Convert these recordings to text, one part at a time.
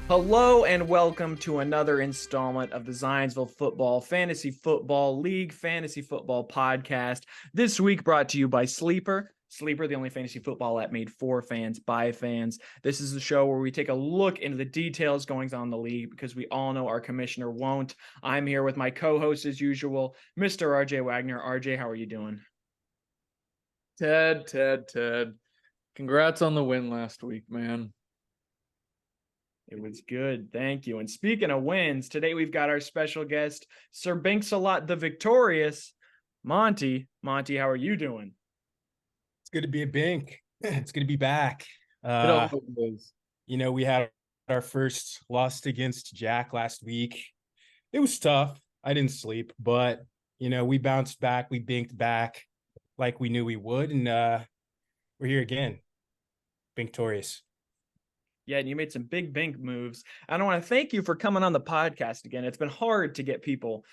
Hello and welcome to another installment of the Zionsville Football Fantasy Football League Fantasy Football Podcast. This week brought to you by Sleeper. Sleeper, the only fantasy football app made for fans by fans. This is the show where we take a look into the details going on in the league because we all know our commissioner won't. I'm here with my co-host as usual, Mr. RJ Wagner. RJ, how are you doing? Ted. Congrats on the win last week, man. It was good. Thank you. And speaking of wins, today we've got our special guest, Sir Binks-a-Lot the Victorious, Monty. Monty, how are you doing? It's good to be a Bink. It's good to be back. It always is. We had our first loss against Jack last week. It was tough. I didn't sleep, but, we bounced back. We binked back like we knew we would, and we're here again. Binktorious. Yeah, and you made some big Bink moves. And I want to thank you for coming on the podcast again. It's been hard to get people,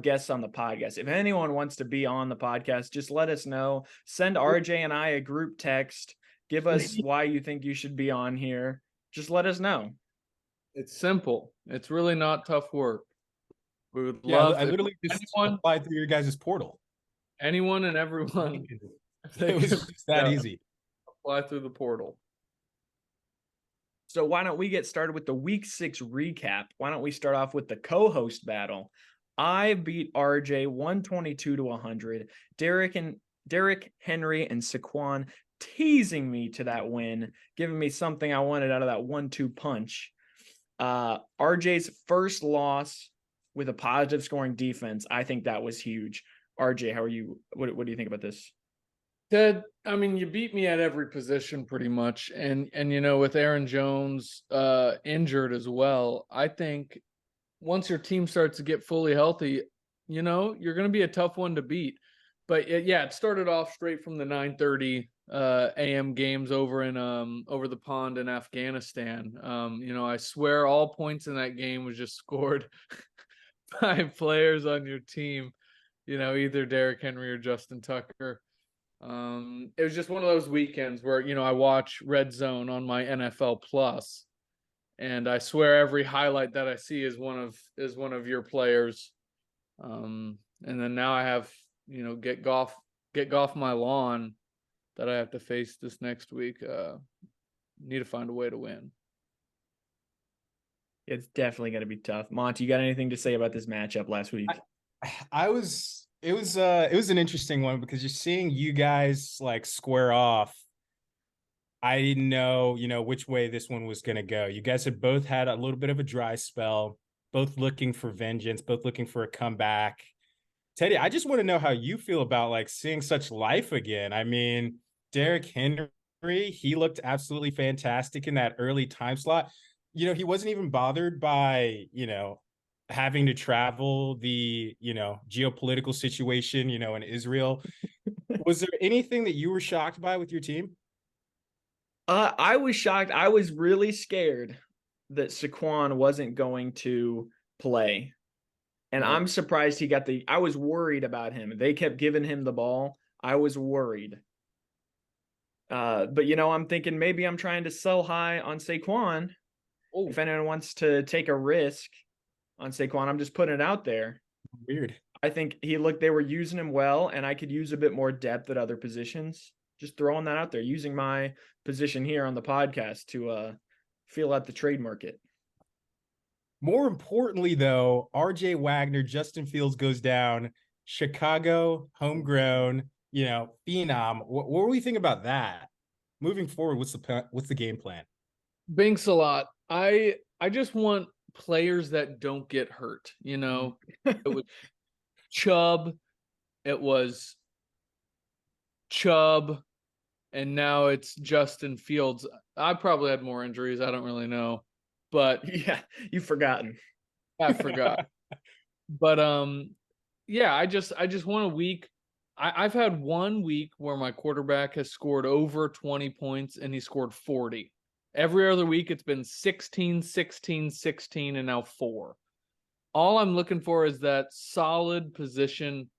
guests on the podcast. If anyone wants to be on the podcast, just let us know. Send RJ and I a group text. Give us why you think you should be on here. Just let us know. It's simple. It's really not tough work. We would love. I literally just applied through your guys' portal. Anyone and everyone. It was just that easy. Apply through the portal. So why don't we get started with the Week 6 recap? Why don't we start off with the co-host battle? I beat RJ 122 to 100. Derek Henry and Saquon teasing me to that win, giving me something I wanted out of that 1-2 punch. RJ's first loss with a positive scoring defense, I think that was huge. RJ, how are you? What do you think about this? Ted, I mean, you beat me at every position pretty much. And with Aaron Jones injured as well, I think once your team starts to get fully healthy, you're going to be a tough one to beat. But it started off straight from the 9:30 a.m. games over the pond in Afghanistan. I swear all points in that game was just scored by players on your team, either Derrick Henry or Justin Tucker. It was just one of those weekends where, I watch Red Zone on my NFL Plus, and I swear every highlight that I see is one of your players. And then now I have, get golf my lawn that I have to face this next week. Need to find a way to win. It's definitely going to be tough. Monty, you got anything to say about this matchup last week? It was an interesting one because you're seeing you guys like square off. I didn't know, which way this one was going to go. You guys have both had a little bit of a dry spell, both looking for vengeance, both looking for a comeback. Teddy, I just want to know how you feel about like seeing such life again. I mean, Derrick Henry, he looked absolutely fantastic in that early time slot. He wasn't even bothered by, having to travel the, geopolitical situation, in Israel. Was there anything that you were shocked by with your team? I was shocked. I was really scared that Saquon wasn't going to play. And I'm surprised he got I was worried about him. They kept giving him the ball. I was worried. But, I'm thinking maybe I'm trying to sell high on Saquon. Oh. If anyone wants to take a risk on Saquon, I'm just putting it out there. Weird. I think they were using him well, and I could use a bit more depth at other positions. Just throwing that out there, using my position here on the podcast to feel out the trade market. More importantly, though, RJ Wagner, Justin Fields goes down. Chicago, homegrown, phenom. What do we think about that? Moving forward, what's the game plan? Binks-a-Lot. I just want players that don't get hurt. It was Chubb, and now it's Justin Fields. I probably had more injuries. I don't really know, but yeah, you've forgotten. I forgot. But I just want a week. I've had 1 week where my quarterback has scored over 20 points and he scored 40. Every other week, it's been 16, 16, 16, and now 4. All I'm looking for is that solid position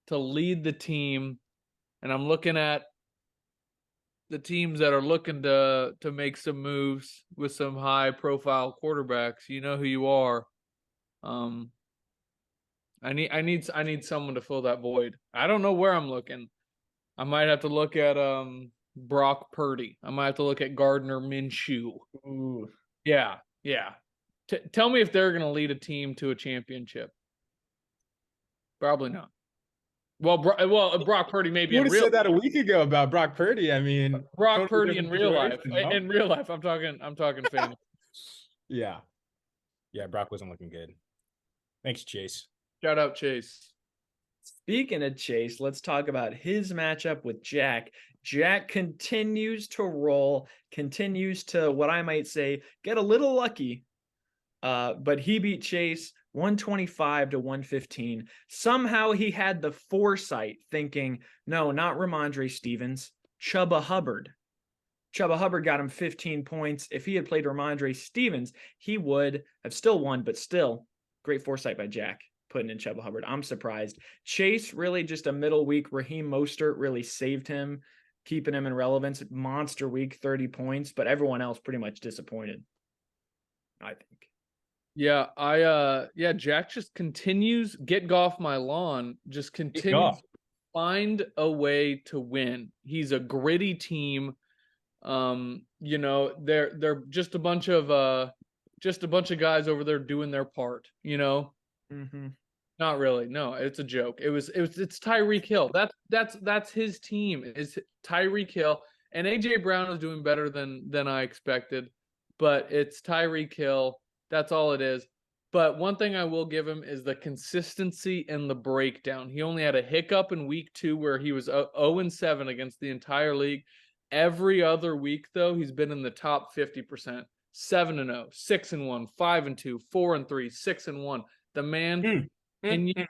to lead the team. And I'm looking at the teams that are looking to make some moves with some high profile quarterbacks, you know who you are. I need someone to fill that void. I don't know where I'm looking. I might have to look at Brock Purdy. I might have to look at Gardner Minshew. Ooh. Yeah. Tell me if they're going to lead a team to a championship. Probably not. Well, Brock Purdy maybe You in would have real said that a week ago about Brock Purdy. I mean, Brock totally Purdy in different real life. situation, no? In real life, I'm talking fantasy. Yeah. Yeah, Brock wasn't looking good. Thanks, Chase. Shout out Chase. Speaking of Chase, let's talk about his matchup with Jack. Jack continues to roll, continues to, what I might say, get a little lucky. But he beat Chase 125 to 115. Somehow he had the foresight thinking, no, not Ramondre Stevens, Chuba Hubbard. Chuba Hubbard got him 15 points. If he had played Ramondre Stevens, he would have still won, but still, great foresight by Jack putting in Chuba Hubbard. I'm surprised. Chase, really just a middle week. Raheem Mostert really saved him, keeping him in relevance. Monster week, 30 points, but everyone else pretty much disappointed, I think. Yeah, Jack just continues, get off my lawn, just continues to find a way to win. He's a gritty team. You know, they're just a bunch of guys over there doing their part, you know. Mm-hmm. Not really. No, it's a joke. It's Tyreek Hill. That's his team. Is Tyreek Hill, and AJ Brown is doing better than I expected, but it's Tyreek Hill. That's all it is. But one thing I will give him is the consistency and the breakdown. He only had a hiccup in week 2 where he was 0-7 against the entire league. Every other week, though, he's been in the top 50%. 7-0, 6-1, 5-2, 4-3, 6-1. The man continues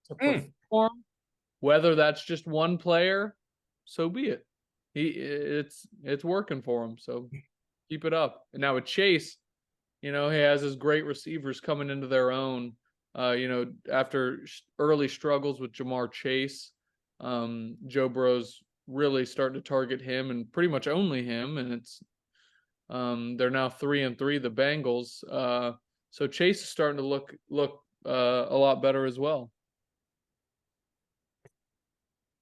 to perform. Whether that's just one player, so be it. It's working for him. So keep it up. And now with Chase, you know, he has his great receivers coming into their own. You know, after early struggles with Jamar Chase, Joe Burrow's really starting to target him and pretty much only him. And it's they're now 3-3, the Bengals. So Chase is starting to look a lot better as well.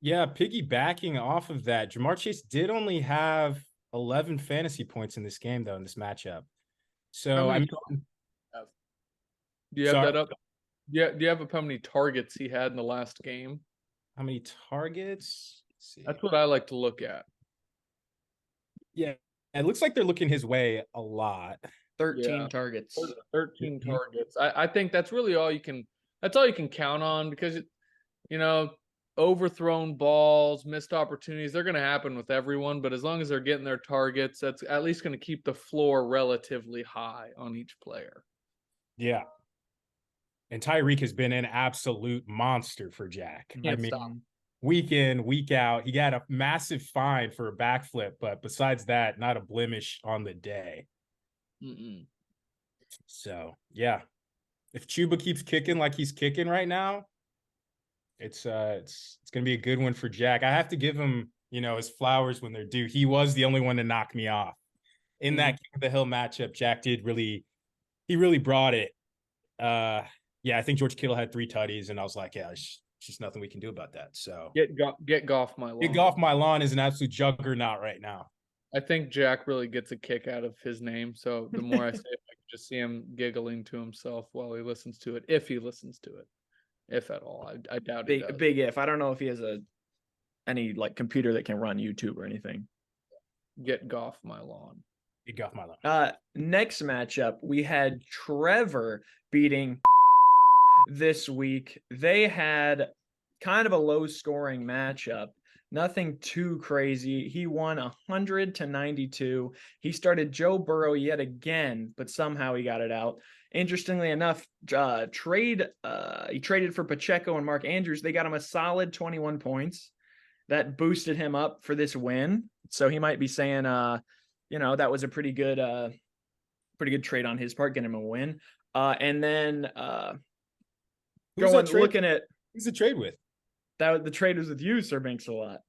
Yeah, piggybacking off of that, Jamar Chase did only have 11 fantasy points in this game, though, in this matchup. So, I mean, do you have that up? Yeah, do you have up how many targets he had in the last game? How many targets? Let's see. That's what I like to look at. Yeah, it looks like they're looking his way a lot. 13 targets. 13 targets. I think that's really all you can. That's all you can count on because, you know, overthrown balls, missed opportunities, they're going to happen with everyone. But as long as they're getting their targets, that's at least going to keep the floor relatively high on each player. Yeah. And Tyreek has been an absolute monster for Jack. Can't stop. Week in, week out, he got a massive fine for a backflip, but besides that, not a blemish on the day. So, yeah. If Chuba keeps kicking like he's kicking right now, it's gonna be a good one for Jack. I have to give him, you know, his flowers when they're due. He was the only one to knock me off in that King of the Hill matchup. Jack did really brought it. Yeah, I think George Kittle had 3 tutties, and I was like, yeah, it's just nothing we can do about that. So get off my lawn. Get off my lawn is an absolute juggernaut right now. I think Jack really gets a kick out of his name. So the more I say it, I can just see him giggling to himself while he listens to it, if he listens to it. If at all, I doubt he does. Big if. I don't know if he has any like computer that can run YouTube or anything. Get off my lawn. Get off my lawn. Next matchup, we had Trevor beating this week. They had kind of a low scoring matchup. Nothing too crazy. He won 100-92. He started Joe Burrow yet again, but somehow he got it out. Interestingly enough, he traded for Pacheco and Mark Andrews. They got him a solid 21 points. That boosted him up for this win. So he might be saying, you know, that was a pretty good trade on his part, getting him a win. And then looking at who's the trade with? That the trade was with you, Sir Banks a lot.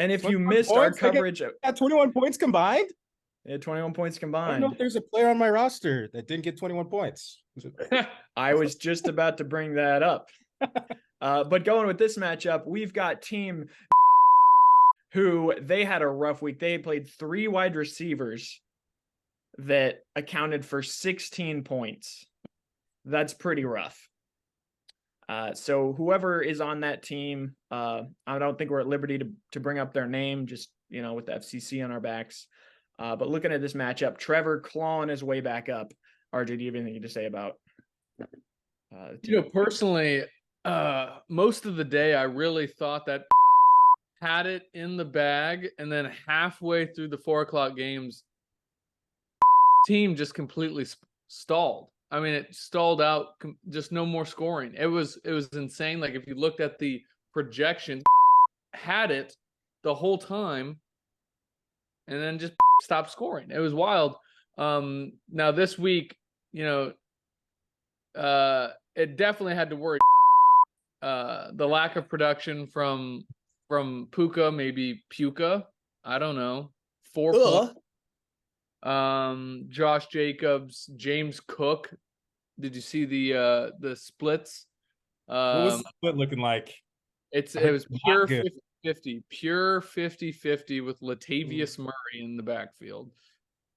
And if you 21 missed our points? They coverage, got 21 points combined? yeah, 21 points I don't know combined. if there's a player on my roster that didn't get 21 points. I was just about to bring that up. But going with this matchup, we've got team who they had a rough week. They played 3 wide receivers that accounted for 16 points. That's pretty rough. So whoever is on that team, I don't think we're at liberty to bring up their name, just, with the FCC on our backs. But looking at this matchup, Trevor clawing his way back up. RJ, do you have anything to say about Personally, most of the day, I really thought that had it in the bag, and then halfway through the 4:00 games, team just completely stalled. I mean, it stalled out, just no more scoring. It was insane. Like, if you looked at the projection, had it the whole time, and then just stopped scoring. It was wild. Now this week, it definitely had to worry. The lack of production from Puka, maybe Puka, I don't know. 4 points. Josh Jacobs, James Cook. Did you see the splits? What was the split looking like? It was pure 50-50, pure 50-50 with Latavius Murray in the backfield.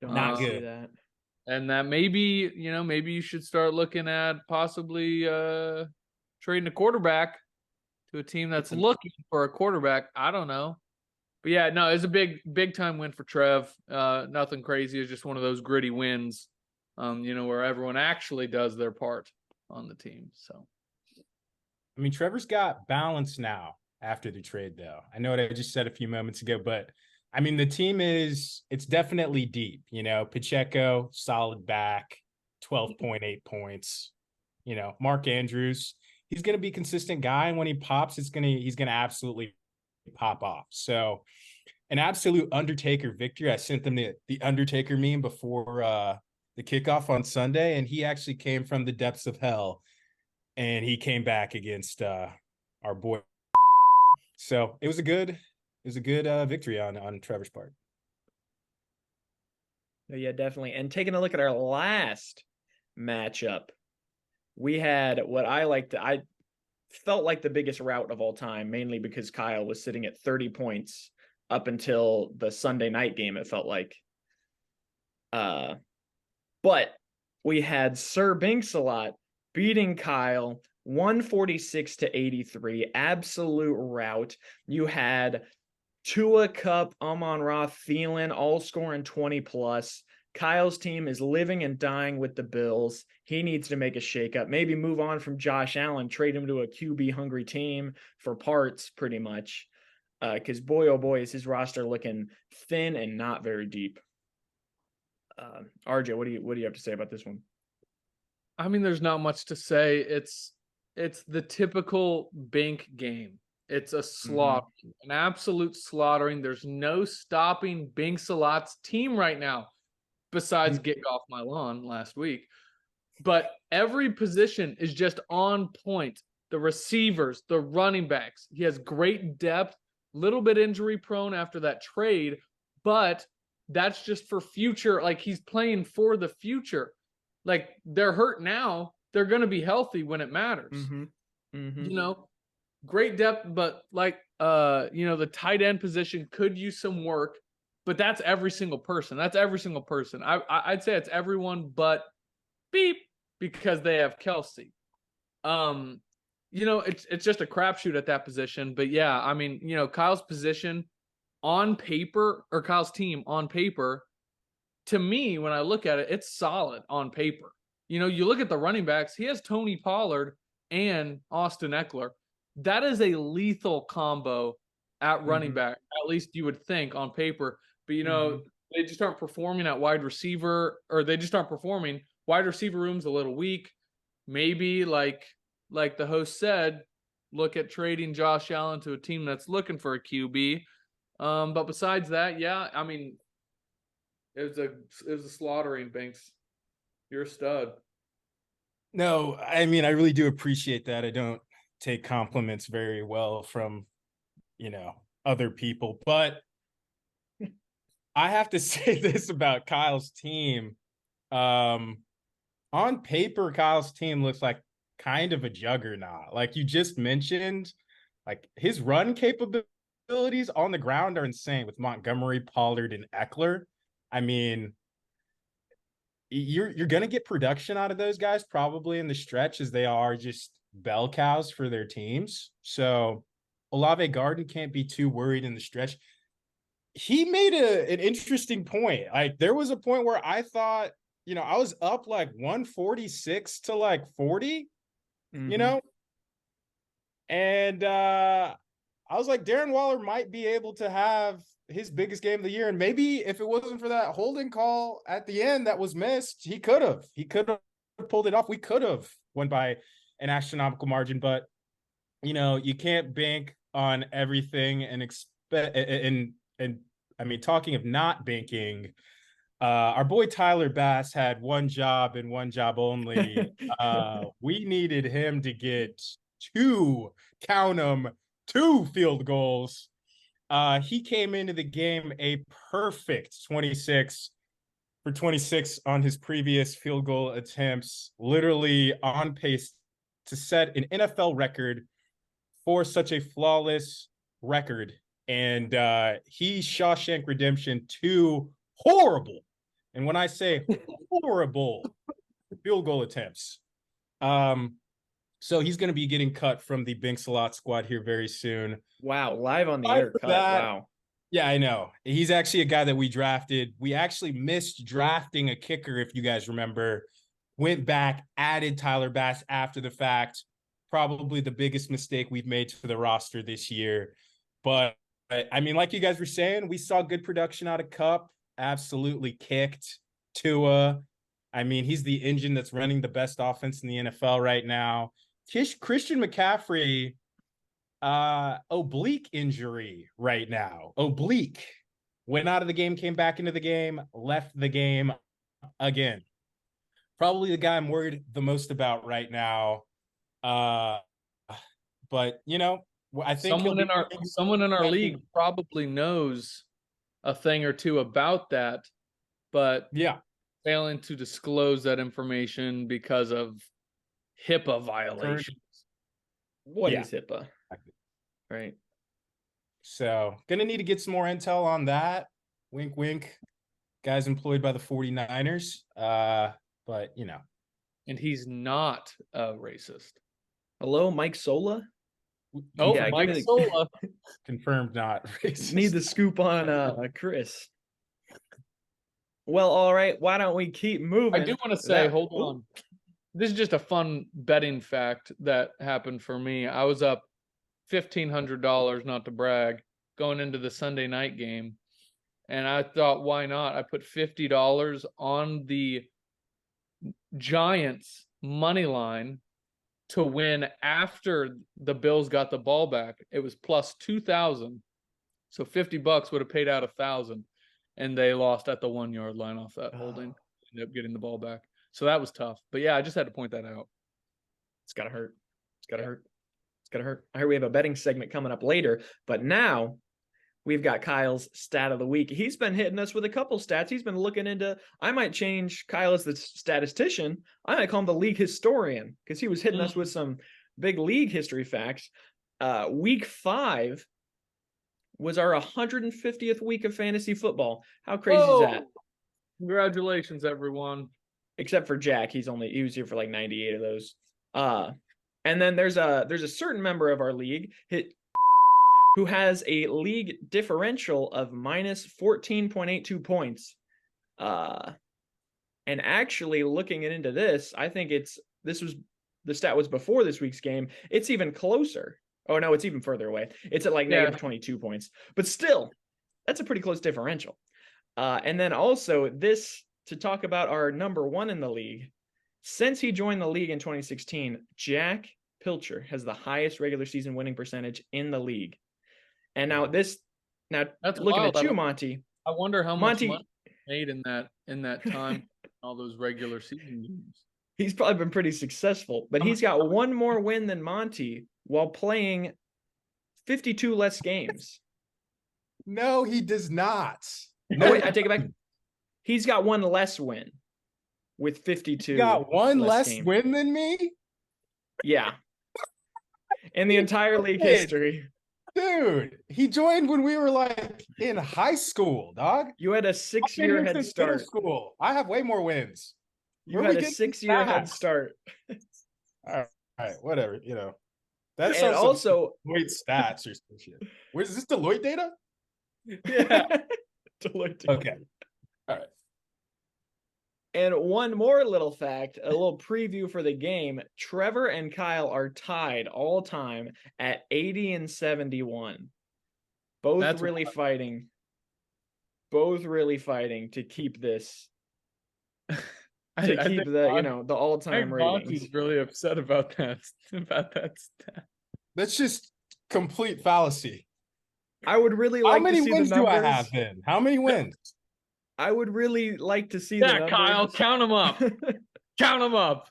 Not see that. And that maybe you should start looking at possibly trading a quarterback to a team that's looking for a quarterback. I don't know. But yeah, no, it's a big time win for Trev. Nothing crazy. It's just one of those gritty wins, where everyone actually does their part on the team. So, I mean, Trevor's got balance now after the trade, though. I know what I just said a few moments ago, but I mean, the team it's definitely deep. Pacheco, solid back, 12.8 points. Mark Andrews, he's going to be a consistent guy, and when he pops, he's going to absolutely pop off. So, an absolute Undertaker victory. I sent them the Undertaker meme before the kickoff on Sunday, and he actually came from the depths of hell, and he came back against our boy. So it was a good victory on Trevor's part. Yeah, definitely. And taking a look at our last matchup, we had what I felt like the biggest rout of all time, mainly because Kyle was sitting at 30 points up until the Sunday night game, it felt like. But we had Sir Binks-a-Lot beating Kyle 146-83, absolute rout. You had Tua, Cup, Amon-Ra, Thielen, all scoring 20 plus. Kyle's team is living and dying with the Bills. He needs to make a shakeup. Maybe move on from Josh Allen, trade him to a QB-hungry team for parts, pretty much. Because boy, oh boy, is his roster looking thin and not very deep. RJ, what do you have to say about this one? I mean, there's not much to say. It's the typical Bink game. It's a slaughter, an absolute slaughtering. There's no stopping Binks-a-Lot's team right now, besides Get Off My Lawn last week. But every position is just on point. The receivers, the running backs. He has great depth, little bit injury prone after that trade, but that's just for future. Like, he's playing for the future. Like, they're hurt now. They're going to be healthy when it matters. Great depth, but the tight end position could use some work, but that's every single person. I'd say it's everyone but beep, because they have Kelsey. It's just a crapshoot at that position. But yeah, I mean, Kyle's position on paper, or Kyle's team on paper, to me, when I look at it, it's solid on paper. You look at the running backs, he has Tony Pollard and Austin Eckler. That is a lethal combo at running back, at least you would think on paper. But, they just aren't performing at wide receiver, or they just aren't performing. Wide receiver room's a little weak. Maybe, like the host said, look at trading Josh Allen to a team that's looking for a QB. But besides that, yeah, I mean, it was a slaughtering, Binks. You're a stud. No, I mean, I really do appreciate that. I don't take compliments very well from, other people. But I have to say this about Kyle's team. On paper, Kyle's team looks like kind of a juggernaut. Like you just mentioned, like his run capabilities on the ground are insane with Montgomery, Pollard, and Eckler. I mean, you're gonna get production out of those guys probably in the stretch, as they are just bell cows for their teams. So Olave Garden can't be too worried in the stretch. He made an interesting point. Like there was a point where I thought, I was up like 146 to like 40, Mm-hmm. and I was like, Darren Waller might be able to have his biggest game of the year. And maybe if it wasn't for that holding call at the end that was missed, he could have pulled it off. We could have won by an astronomical margin, but you can't bank on everything and expect, and I mean, talking of not banking, our boy Tyler Bass had one job and one job only. We needed him to get count them, two field goals. He came into the game a perfect 26 for 26 on his previous field goal attempts, literally on pace to set an NFL record for such a flawless record. And he Shawshank Redemption 2 horrible. And when I say horrible field goal attempts, so he's going to be getting cut from the Binks-a-Lot squad here very soon. Wow, live on the air cut. Wow. Yeah, I know. He's actually a guy that we drafted. We actually missed drafting a kicker, if you guys remember. Went back, added Tyler Bass after the fact. Probably the biggest mistake we've made to the roster this year. But, I mean, like you guys were saying, we saw good production out of Kupp. Absolutely kicked Tua. I mean, he's the engine that's running the best offense in the NFL right now. Christian McCaffrey, oblique injury right now. Oblique. Went out of the game, came back into the game, left the game again. Probably the guy I'm worried the most about right now. But I think someone in our league probably knows a thing or two about that, but yeah, failing to disclose that information because of HIPAA violations. What is HIPAA? Right. So gonna need to get some more intel on that. Wink, wink. Guys employed by the 49ers. But And he's not a racist. Hello, Mike Sola? Oh, yeah, Mike Sola. Confirmed not racist. Need the scoop on Chris. Well, all right. Why don't we keep moving? I do want to say, hold on. This is just a fun betting fact that happened for me. I was up $1,500, not to brag, going into the Sunday night game. And I thought, why not? I put $50 on the Giants money line to win after the Bills got the ball back. It was plus 2,000. So $50 would have paid out 1,000. And they lost at the 1 yard line off that holding. Ended up getting the ball back. So that was tough. But yeah, I just had to point that out. It's gotta hurt. It's gotta hurt. It's gotta hurt. I heard we have a betting segment coming up later, but now we've got Kyle's stat of the week. He's been hitting us with a couple stats. He's been looking into, I might change Kyle as the statistician. I might call him the league historian because he was hitting us with some big league history facts. Week 5 was our 150th week of fantasy football. How crazy is that? Congratulations, everyone. Except for Jack. He was here for like 98 of those. And then there's a certain member of our league who has a league differential of minus 14.82 points. And actually looking into this, I think the stat was before this week's game. It's even closer. Oh no, it's even further away. It's at like negative 22 points, but still that's a pretty close differential. And then also to talk about our number 1 in the league, since he joined the league in 2016, Jack Pilcher has the highest regular season winning percentage in the league. And now that's looking wild. At you, Monty. I wonder how much money made in that time, all those regular season games. He's probably been pretty successful, but he's got one more win than Monty while playing 52 less games. No, he does not. No, wait, I take it back. He's got one less win with 52. He got one less games. win than me? Yeah. In the entire league history. Dude, he joined when we were like in high school, dog. You had a 6-year head start. School. I have way more wins. You had a 6-year head start. All right, whatever, you know. That's and also Deloitte stats or some shit. Wait, is this Deloitte data? Yeah. Deloitte data. Okay. All right. And one more little fact, a little preview for the game. Trevor and Kyle are tied all time at 80 and 71. Both really fighting to keep this. To keep the all-time ratings. He's really upset about that stat. That's just complete fallacy. I would really like to see the numbers. How many wins do I have then? How many wins? I would really like to see the numbers. Kyle, count them up. Count them up.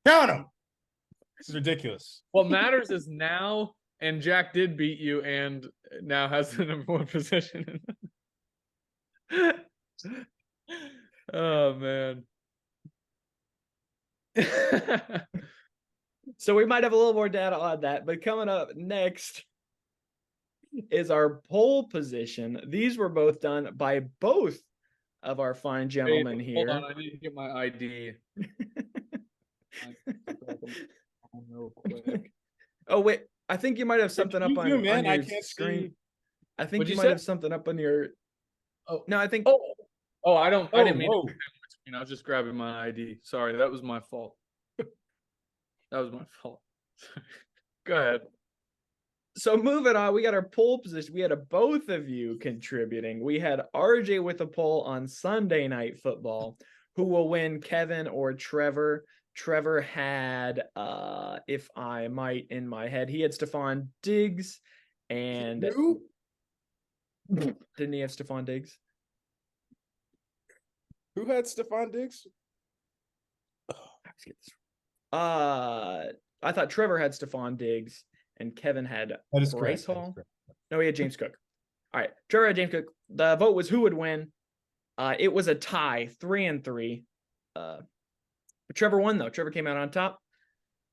Count them. This is ridiculous. What matters is now, and Jack did beat you and now has the number one position. Oh, man. So we might have a little more data on that, but coming up next is our pole position. These were both done by both of our fine gentlemen here. Hold on, I need to get my ID. Oh wait, I think you might have something up on your I can't screen. See. I think you might have something up on your. Oh no, I think. Oh, I don't. I didn't mean. I was just grabbing my ID. Sorry, that was my fault. That was my fault. Go ahead. So moving on, we got our pole position. We had both of you contributing. We had RJ with a poll on Sunday Night Football. Who will win, Kevin or Trevor? Trevor had, if I might in my head, he had Stephon Diggs and Who? Didn't he have Stephon Diggs? Who had Stephon Diggs? I thought Trevor had Stephon Diggs and Kevin had Bryce Hall. No, he had James Cook. All right, Trevor had James Cook. The vote was who would win. It was a tie, 3-3. But Trevor won though. Trevor came out on top.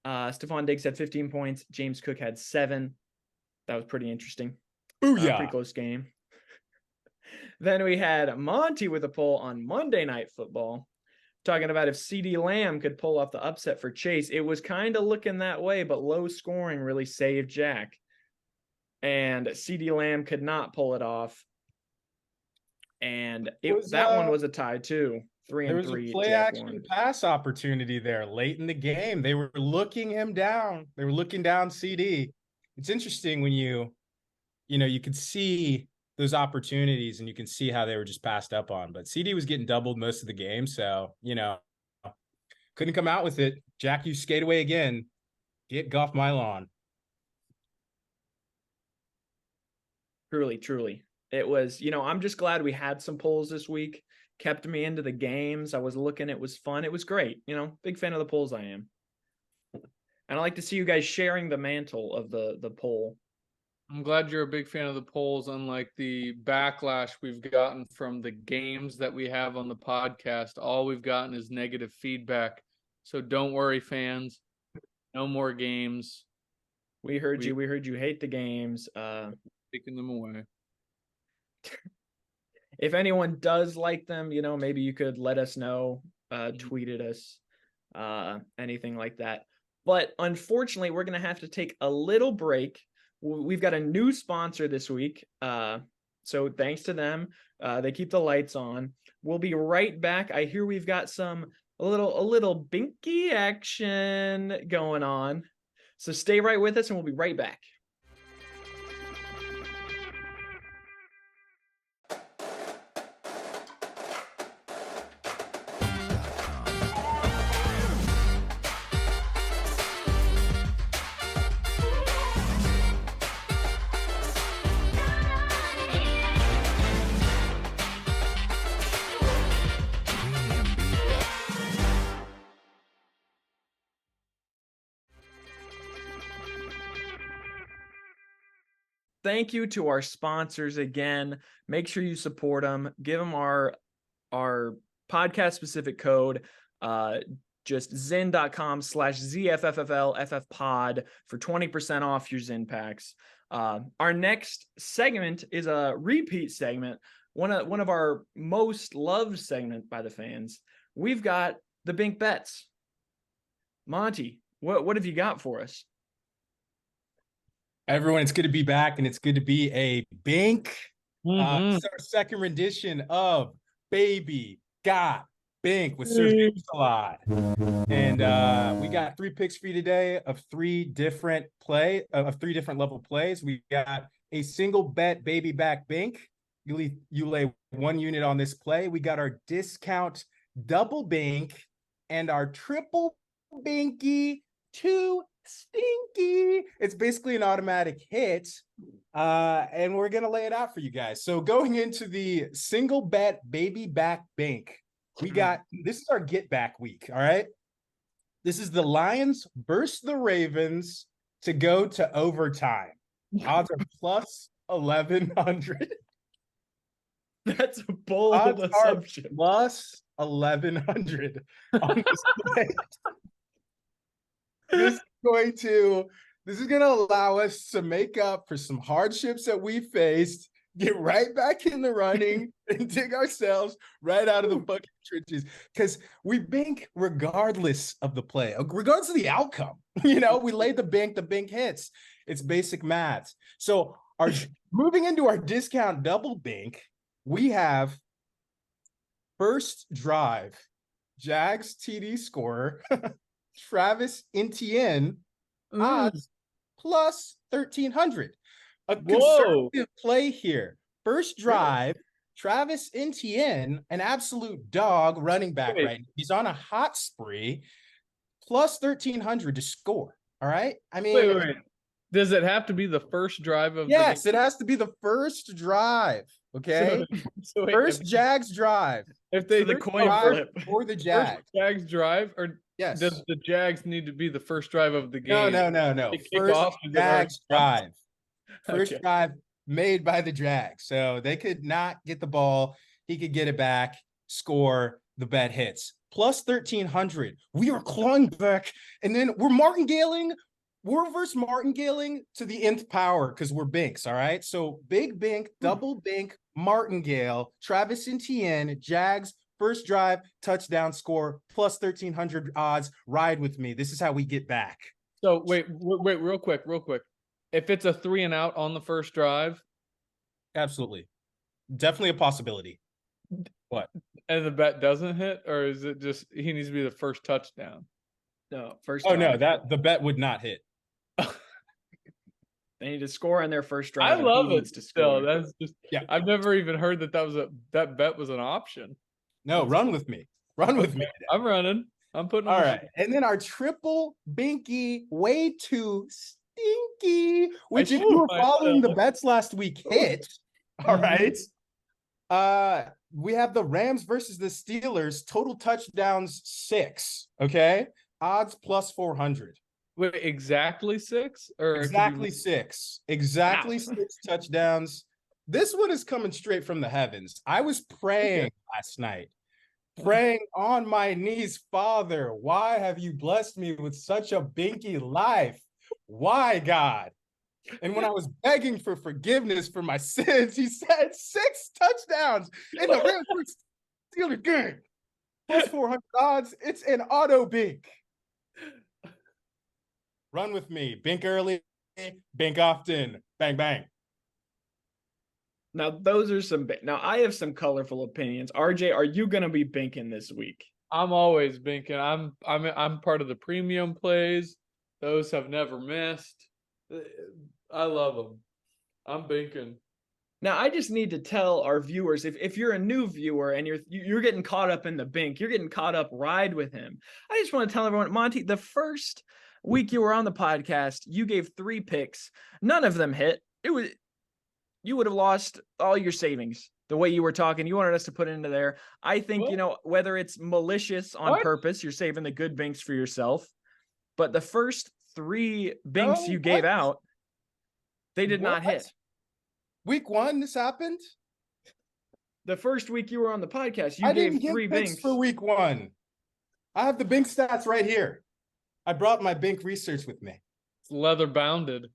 Stephon Diggs had 15 points. James Cook had 7. That was pretty interesting. Booyah. Pretty close game. Then we had Monty with a poll on Monday Night Football, talking about if CeeDee Lamb could pull off the upset for Chase. It was kind of looking that way, but low scoring really saved Jack. And CeeDee Lamb could not pull it off. And that one was a tie too. 3-3. There was a play action pass opportunity there late in the game. They were looking him down. They were looking down CD. It's interesting when you could see those opportunities and you can see how they were just passed up on. But CD was getting doubled most of the game. So, couldn't come out with it. Jack, you skate away again. Get Goff my lawn. Truly. It was, I'm just glad we had some polls this week. Kept me into the games. I was looking. It was fun. It was great. Big fan of the polls I am. And I like to see you guys sharing the mantle of the poll. I'm glad you're a big fan of the polls, unlike the backlash we've gotten from the games that we have on the podcast. All we've gotten is negative feedback. So don't worry, fans. No more games. We heard you. We heard you hate the games. Taking them away. If anyone does like them, maybe you could let us know, tweet at us, anything like that. But unfortunately, we're going to have to take a little break. We've got a new sponsor this week. So thanks to them. They keep the lights on. We'll be right back. I hear we've got a little binky action going on. So stay right with us and we'll be right back. thank you to our sponsors again. Make sure you support them. Give them our podcast specific code. Just zen.com/ZFFFLFFPOD for 20% off your Zen packs. Our next segment is a repeat segment, one of our most loved segment by the fans. We've got the Bink Bets. Monty, what have you got for us? Everyone, it's good to be back, and it's good to be a Bink. Mhm. It's our second rendition of Baby Got Bink with Sir Mix-a-Lot. And we got 3 picks for you today of 3 different level plays. We got a single bet baby back Bink. You lay 1 unit on this play. We got our discount double Bink and our triple Binky 2 stinky. It's basically an automatic hit. And we're gonna lay it out for you guys. So going into the single bet baby back Bink, we got this is our get back week. All right. This is the Lions versus the Ravens to go to overtime. Odds are plus 1,100. That's a bold Odds assumption. are plus 1,100 on this play. This is going to allow us to make up for some hardships that we faced, get right back in the running, and dig ourselves right out of the fucking trenches. Because we Bink regardless of the play, regardless of the outcome. We laid the Bink hits. It's basic math. So moving into our discount double Bink, we have first drive, Jags TD scorer, Travis Etienne, odds plus 1,300. A conservative play here. First drive, Travis Etienne, an absolute dog running back right now. He's on a hot spree, plus 1,300 to score. All right. I mean, wait. Does it have to be the first drive of yes, it has to be the first drive. Okay. So first Jags drive. If they the coin flip or the Jags. First Jags drive, or yes, does the Jags need to be the first drive of the game? No. First Jags drive. First drive made by the Jags. So they could not get the ball. He could get it back, score, the bet hits. Plus 1,300. We are clawing back. And then we're martingaling. We're reverse martingaling to the nth power because we're Binks, all right? So big Bink, double Bink, martingale, Travis Etienne, Jags, first drive, touchdown score, plus 1,300 odds. Ride with me. This is how we get back. So wait, real quick. If it's a 3 and out on the first drive, absolutely, definitely a possibility. What? And the bet doesn't hit, or is it just he needs to be the first touchdown? No, first. Oh no, that the bet would not hit. They need to score on their first drive. I love it. Still, that's just I've never even heard that bet was an option. No, run with me. Run with me. I'm running. I'm putting all right. And then our triple Binky, way too stinky, which if you were following the bets last week hit. All right. We have the Rams versus the Steelers, total touchdowns 6. Okay. Odds plus 400. Wait, exactly 6? Or exactly 6. Exactly 6 touchdowns. This one is coming straight from the heavens. I was praying last night. Praying on my knees, Father, why have you blessed me with such a Binky life? Why, God? And when I was begging for forgiveness for my sins, he said 6 touchdowns in the Rams Steelers game. Plus 400 odds. It's an auto Bink. Run with me. Bink early, Bink often. Bang, bang. Now, those are some. Now, I have some colorful opinions. RJ, are you going to be binking this week? I'm always binking. I'm part of the premium plays. Those have never missed. I love them. I'm binking. Now, I just need to tell our viewers, if you're a new viewer and you're getting caught up in the Bink, you're getting caught up, ride with him. I just want to tell everyone, Monty, the first week you were on the podcast, you gave 3 picks. None of them hit. You would have lost all your savings the way you were talking. You wanted us to put it into there. I think, whether it's malicious on purpose, you're saving the good Binks for yourself. But the first 3 Binks you gave out, they did not hit. Week 1, this happened? The first week you were on the podcast, you I gave didn't get 3 picks binks. for week 1. I have the Bink stats right here. I brought my Bink research with me. It's leather bounded.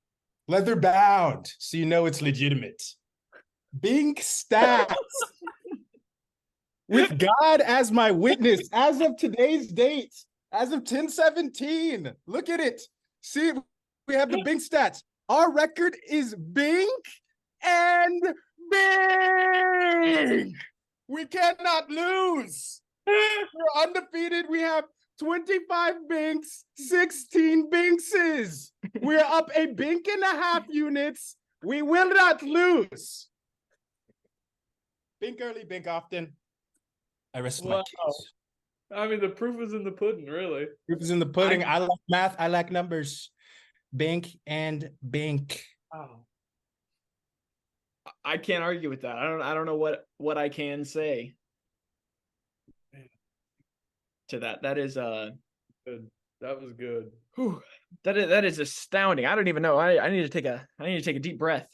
Leather bound, so you know it's legitimate. Bink stats. With God as my witness, as of today's date, as of 10/17. Look at it. See, we have the Bink stats. Our record is Bink and Bink. We cannot lose. We're undefeated. We have 25 binks, 16 binkses. We're up a bink and a half units. We will not lose. Bink early, bink often. I rest my Wow. case. I mean, the proof is in the pudding, really. Proof is in the pudding. I like math. I like numbers. Bink and bink. Wow. I can't argue with that. I don't know what I can say to that. That is Good. That was good. whew, that is astounding. I don't even know. I need to take a deep breath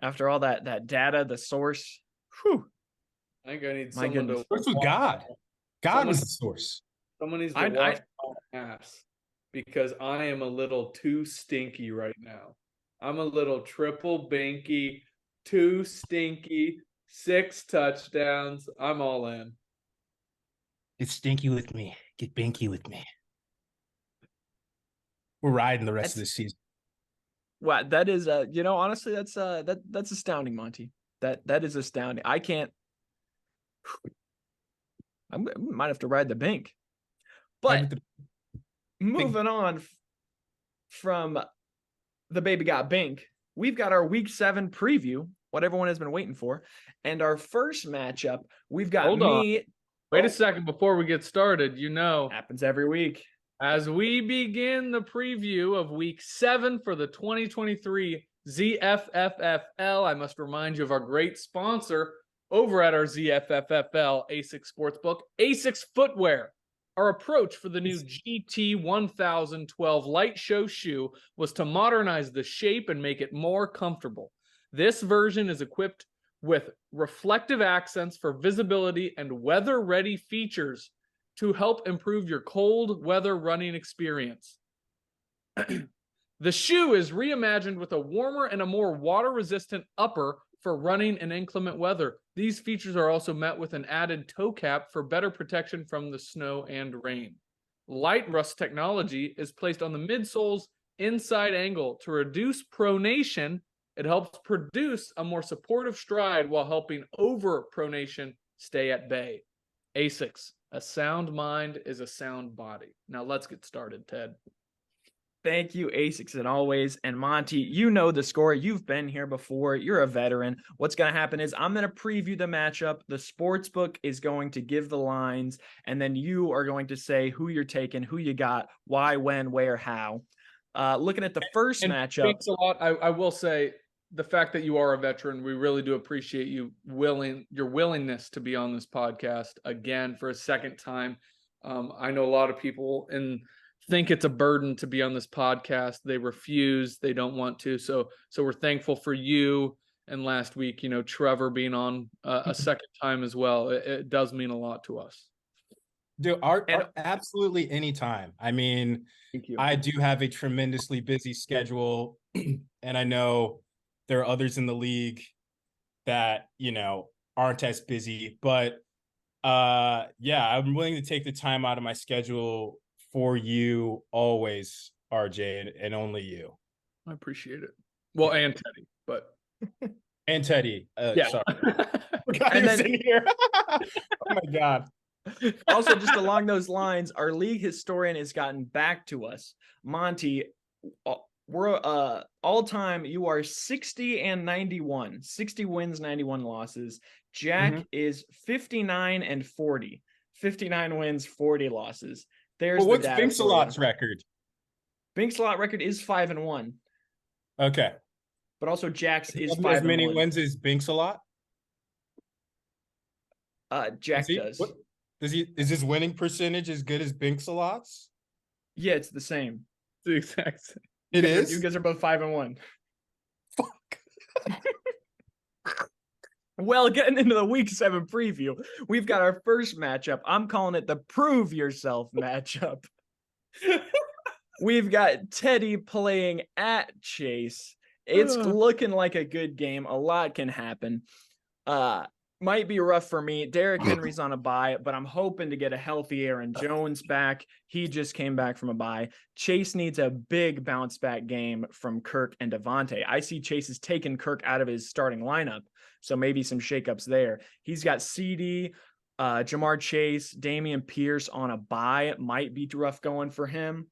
after all that data, the source. Whew. I think I need My someone goodness. to Source was God. God was the source. Someone needs to I- wash my ass because I am a little too stinky right now. I'm a little triple binky, too stinky, 6 touchdowns. I'm all in. Get stinky with me. Get binky with me. We're riding the rest of the season. Wow, that is honestly that's astounding, Monty. That is astounding. I can't. I might have to ride the bink. But moving on from the baby got bink, we've got our week 7 preview, what everyone has been waiting for, and our first matchup. We've got Hold me. on. Wait a second before we get started. Happens every week. As we begin the preview of week 7 for the 2023 ZFFFL, I must remind you of our great sponsor over at our ZFFFL ASICS Sportsbook, ASICS Footwear. Our approach for the new GT 1012 Light Show shoe was to modernize the shape and make it more comfortable. This version is equipped with reflective accents for visibility and weather-ready features to help improve your cold weather running experience. The shoe is reimagined with a warmer and a more water-resistant upper for running in inclement weather. These features are also met with an added toe cap for better protection from the snow and rain. Light rust technology is placed on the midsole's inside angle to reduce pronation. It helps produce a more supportive stride while helping over pronation stay at bay. ASICS, a sound mind is a sound body. Now let's get started, Ted. Thank you, ASICS, and always. And Monty, you know the score. You've been here before. You're a veteran. What's going to happen is I'm going to preview the matchup. The sportsbook is going to give the lines, and then you are going to say who you're taking, who you got, why, when, where, how. Looking at the first matchup. Thanks a lot. I will say the fact that you are a veteran, we really do appreciate your willingness to be on this podcast again for a second time. I know a lot of people think it's a burden to be on this podcast. They refuse. They don't want to. So we're thankful for you. And last week, Trevor being on a second time as well. It does mean a lot to us. Dude, absolutely anytime. I mean, Thank you. I do have a tremendously busy schedule, and I know there are others in the league that, aren't as busy, but yeah, I'm willing to take the time out of my schedule for you always, RJ, and only you. I appreciate it. Well, and Teddy, but and Teddy. Yeah. Sorry. And then- in here. Oh my God. Also, just along those lines, our league historian has gotten back to us. Monty, we're all-time, you are 60-91. 60 wins, 91 losses. Jack is 59-40. 59 wins, 40 losses. There's What's the data Binksalot's record? Binksalot record is 5-1. Okay. But also Jack's is 5-1. As many wins as Binksalot? Jack does. Is his winning percentage as good as Binksalot's? Yeah, it's the same. It's the exact same. It is? You guys are both 5-1. Fuck. Well, getting into the week 7 preview, we've got our first matchup. I'm calling it the prove yourself matchup. We've got Teddy playing at Chase. It's looking like a good game. A lot can happen. Might be rough for me. Derrick Henry's on a bye, but I'm hoping to get a healthy Aaron Jones back. He just came back from a bye. Chase needs a big bounce back game from Kirk and Devontae. I see Chase has taken Kirk out of his starting lineup, so maybe some shakeups there. He's got CD, Jamar Chase, Dameon Pierce on a bye. It might be rough going for him.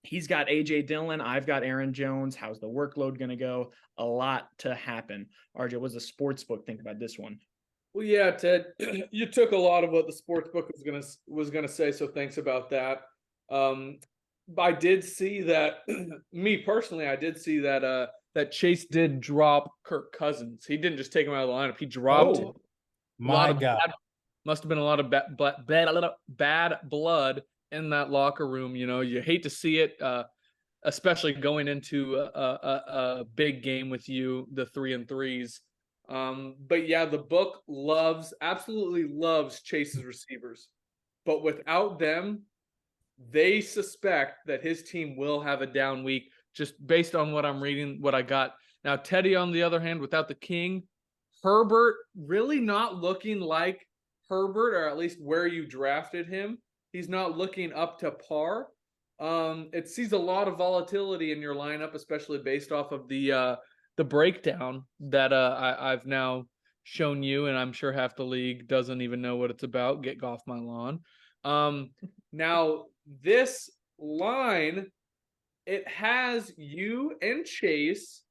He's got AJ Dillon. I've got Aaron Jones. How's the workload going to go? A lot to happen. RJ, what does the sports book think about this one? Well, yeah, Ted, you took a lot of what the sports book was gonna say, so thanks about that. I did see that. Me personally, I did see that that Chase did drop Kirk Cousins. He didn't just take him out of the lineup; he dropped him. My God. Must have been a lot of bad blood in that locker room. You know, you hate to see it, especially going into a big game with you, the 3-3s. But yeah, the book absolutely loves Chase's receivers, but without them, they suspect that his team will have a down week just based on what I'm reading, what I got. Now, Teddy, on the other hand, without the king, Herbert really not looking like Herbert, or at least where you drafted him. He's not looking up to par. It sees a lot of volatility in your lineup, especially based off of the breakdown that I've now shown you, and I'm sure half the league doesn't even know what it's about. Get off my lawn. Now, this line, it has you and Chase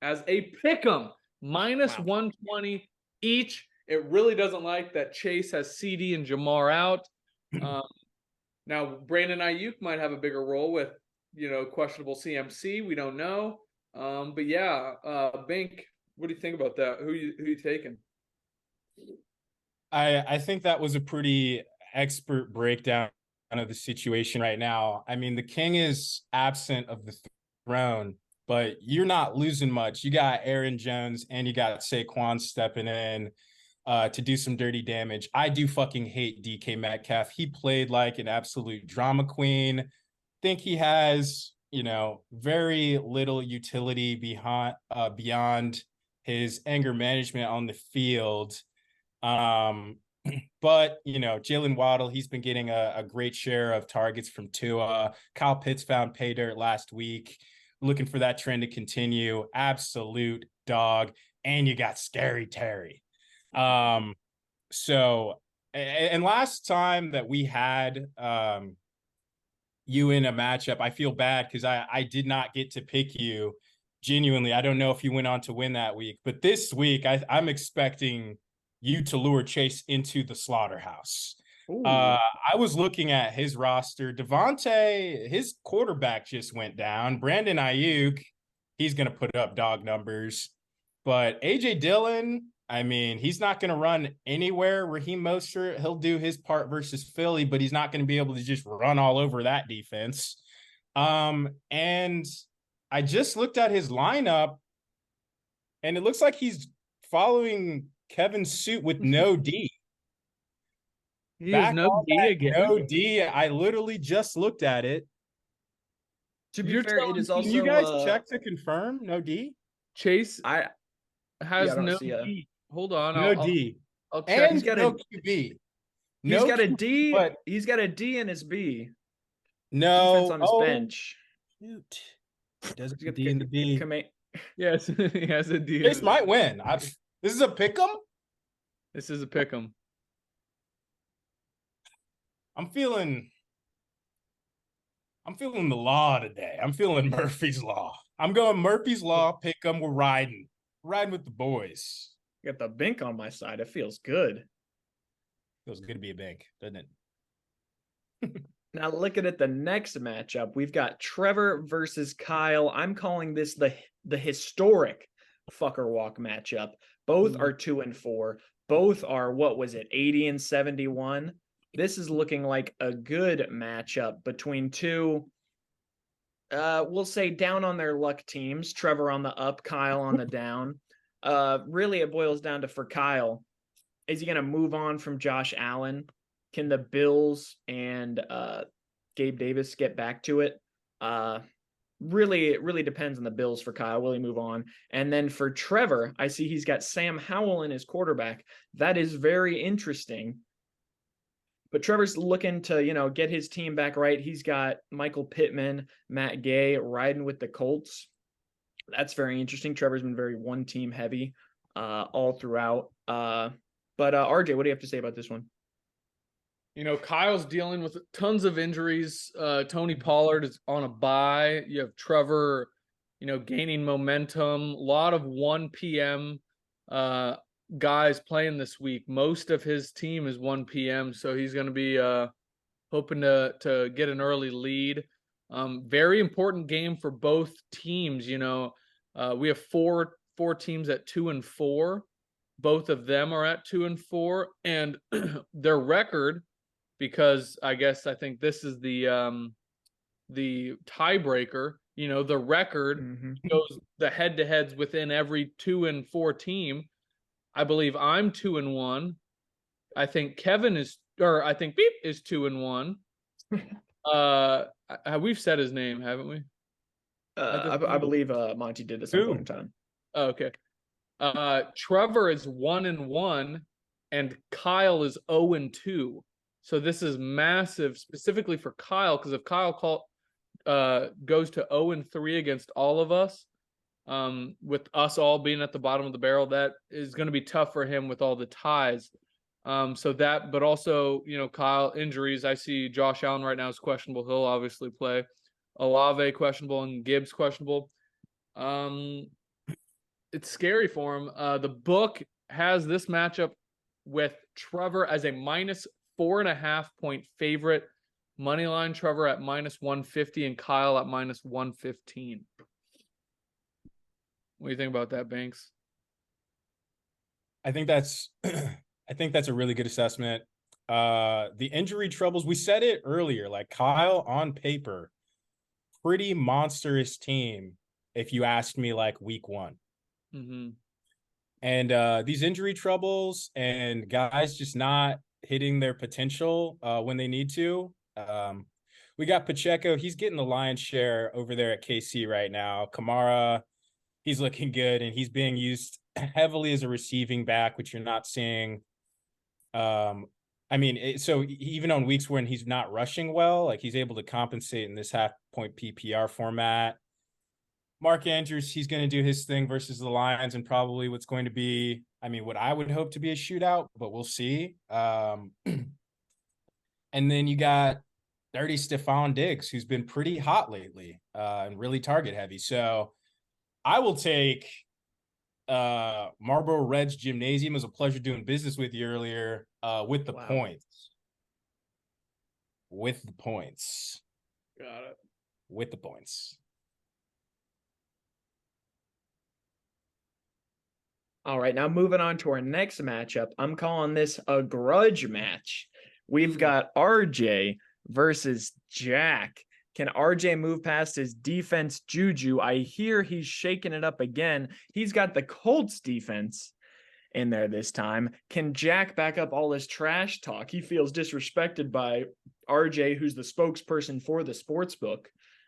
as a pick'em, minus 120 each. It really doesn't like that Chase has CD and Jamar out. Now, Brandon Ayuk might have a bigger role with, questionable CMC. We don't know. But yeah, Bink, what do you think about that? Who you taking? I think that was a pretty expert breakdown of the situation right now. I mean, the king is absent of the throne, but you're not losing much. You got Aaron Jones and you got Saquon stepping in to do some dirty damage. I do fucking hate DK Metcalf. He played like an absolute drama queen. Think he has, very little utility beyond his anger management on the field. But Jalen Waddle, he's been getting a great share of targets from Tua. Kyle Pitts found pay dirt last week. Looking for that trend to continue. Absolute dog. And you got Scary Terry. So, and last time that we had you in a matchup, I feel bad because I did not get to pick you. Genuinely, I don't know if you went on to win that week, but this week I'm expecting you to lure Chase into the slaughterhouse. I was looking at his roster. Devontae, his quarterback just went down. Brandon Ayuk, he's going to put up dog numbers. But AJ Dillon, I mean, he's not going to run anywhere. Raheem Mostert, he'll do his part versus Philly, but he's not going to be able to just run all over that defense. And I just looked at his lineup, and it looks like he's following Kevin's suit with no D. He has no D again. No D. I literally just looked at it. To be fair, it is also. Can you guys check to confirm? No D? Chase has no D. Hold on. No D. I'll check. And he's got no QB. He's got a D. But he's got a D in his B. No. Defense on his bench. Shoot. He doesn't get D in the B. Yes, he has a D. Chase might win. This is a pick'em? This is a pick'em. I'm feeling the law today. I'm feeling Murphy's Law. I'm going Murphy's Law, pick'em. We're riding with the boys. Got the Bink on my side. It feels good. Feels good to be a Bink, doesn't it? Now looking at the next matchup, we've got Trevor versus Kyle. I'm calling this the historic fucker walk matchup. Both are 2-4. Both are, 80 and 71. This is looking like a good matchup between two. we'll say down on their luck teams. Trevor on the up, Kyle on the down. Really, it boils down to, for Kyle, is he going to move on from Josh Allen? Can the Bills and Gabe Davis get back to it? Really, it really depends on the Bills for Kyle. Will he move on? And then for Trevor, I see he's got Sam Howell in his quarterback. That is very interesting. But Trevor's looking to, get his team back right. He's got Michael Pittman, Matt Gay riding with the Colts. That's very interesting. Trevor's been very one team heavy all throughout. But RJ, what do you have to say about this one? Kyle's dealing with tons of injuries. Tony Pollard is on a bye. You have Trevor, gaining momentum. A lot of 1 p.m. Guys playing this week. Most of his team is 1 p.m., so he's going to be hoping to get an early lead. Very important game for both teams. We have four teams at 2-4. Both of them are at 2-4, and their record, because I think this is the tiebreaker. The record goes the head-to-heads within every 2-4 team. I believe I'm 2-1. I think Kevin is 2-1. We've said his name, haven't we? I believe Monty did at some point in time. Oh, okay. Trevor is 1-1, and Kyle is 0-2. So this is massive, specifically for Kyle, because if Kyle goes to 0-3 against all of us, with us all being at the bottom of the barrel, that is going to be tough for him with all the ties. But also, Kyle, injuries. I see Josh Allen right now is questionable. He'll obviously play. Olave questionable and Gibbs questionable. It's scary for him. The book has this matchup with Trevor as a -4.5 point favorite. Moneyline Trevor at -150 and Kyle at -115. What do you think about that, Banks? I think that's a really good assessment. The injury troubles, we said it earlier, like Kyle on paper, pretty monstrous team if you asked me like week 1. And these injury troubles and guys just not hitting their potential when they need to. We got Pacheco. He's getting the lion's share over there at KC right now. Kamara, he's looking good, and he's being used heavily as a receiving back, which you're not seeing. So even on weeks when he's not rushing well, like he's able to compensate in this half-point PPR format. Mark Andrews, he's going to do his thing versus the Lions, and probably what's going to be, what I would hope to be a shootout, but we'll see. And then you got Dirty Stephon Diggs, who's been pretty hot lately and really target heavy. So I will take Marlboro Reds Gymnasium. It was a pleasure doing business with you earlier with the points. With the points. Got it. With the points. All right, now moving on to our next matchup. I'm calling this a grudge match. We've got RJ versus Jack. Can RJ move past his defense juju? I hear he's shaking it up again. He's got the Colts defense in there this time. Can Jack back up all his trash talk? He feels disrespected by RJ, who's the spokesperson for the sportsbook.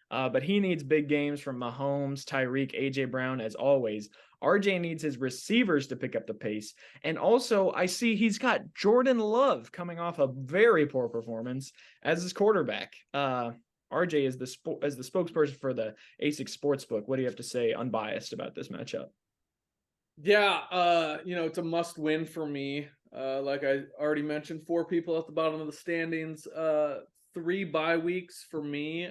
But he needs big games from Mahomes, Tyreek, A.J. Brown, as always. RJ needs his receivers to pick up the pace. And also, I see he's got Jordan Love coming off a very poor performance as his quarterback. RJ is the spokesperson for the ASIC Sportsbook. What do you have to say unbiased about this matchup? Yeah, it's a must-win for me. Like I already mentioned, 4 people at the bottom of the standings. 3 bye weeks for me.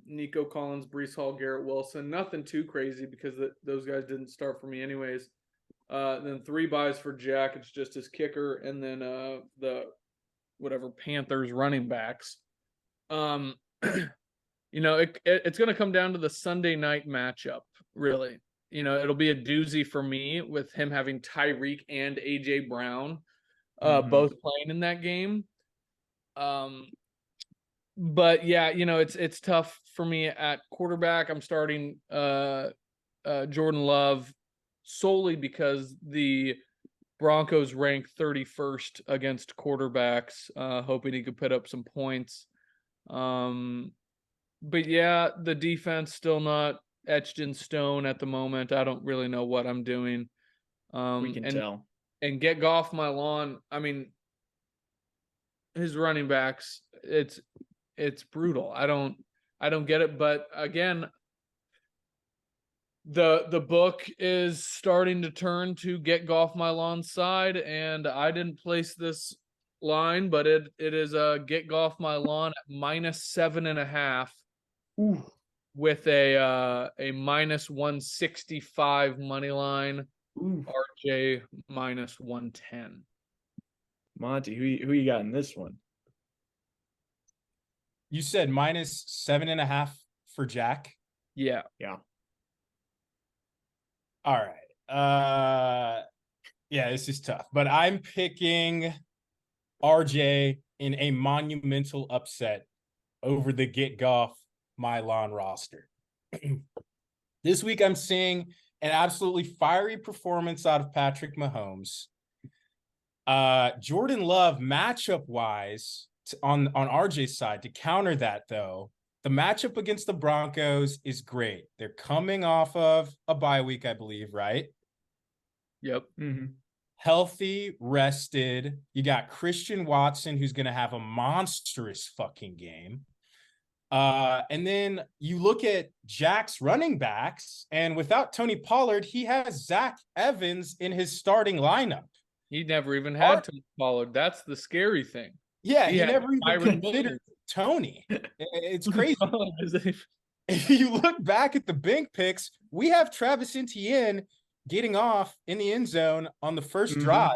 Nico Collins, Breece Hall, Garrett Wilson. Nothing too crazy because those guys didn't start for me anyways. Then 3 buys for Jack. It's just his kicker, and then the Panthers running backs. It's going to come down to the Sunday night matchup, really. It'll be a doozy for me with him having Tyreek and A.J. Brown both playing in that game. But yeah, it's tough for me at quarterback. I'm starting Jordan Love solely because the Broncos rank 31st against quarterbacks, hoping he could put up some points. But yeah, the defense still not etched in stone at the moment. I don't really know what I'm doing. We can and tell. and get Goff my lawn. I mean, his running backs, it's brutal. I don't get it. But again, the book is starting to turn to get Goff my lawn side, and I didn't place this line, but it is a get Goff my lawn at -7.5. Ooh. With a -165 money line. Ooh. RJ -110. Monty, who you got in this one? You said -7.5 for Jack. Yeah. All right. Yeah, this is tough, but I'm picking RJ in a monumental upset over the Get Goff My Lawn roster. This week, I'm seeing an absolutely fiery performance out of Patrick Mahomes. Jordan Love, matchup-wise, on RJ's side, to counter that, though, the matchup against the Broncos is great. They're coming off of a bye week, I believe, right? Yep. Mm-hmm. Healthy, rested. You got Christian Watson, who's going to have a monstrous fucking game. And then you look at Jack's running backs, and without Tony Pollard, he has Zach Evans in his starting lineup. He never even had Tony Pollard. That's the scary thing. Yeah, he never even considered Tony. It's crazy. If you look back at the bank picks, we have Travis Etienne getting off in the end zone on the first drive.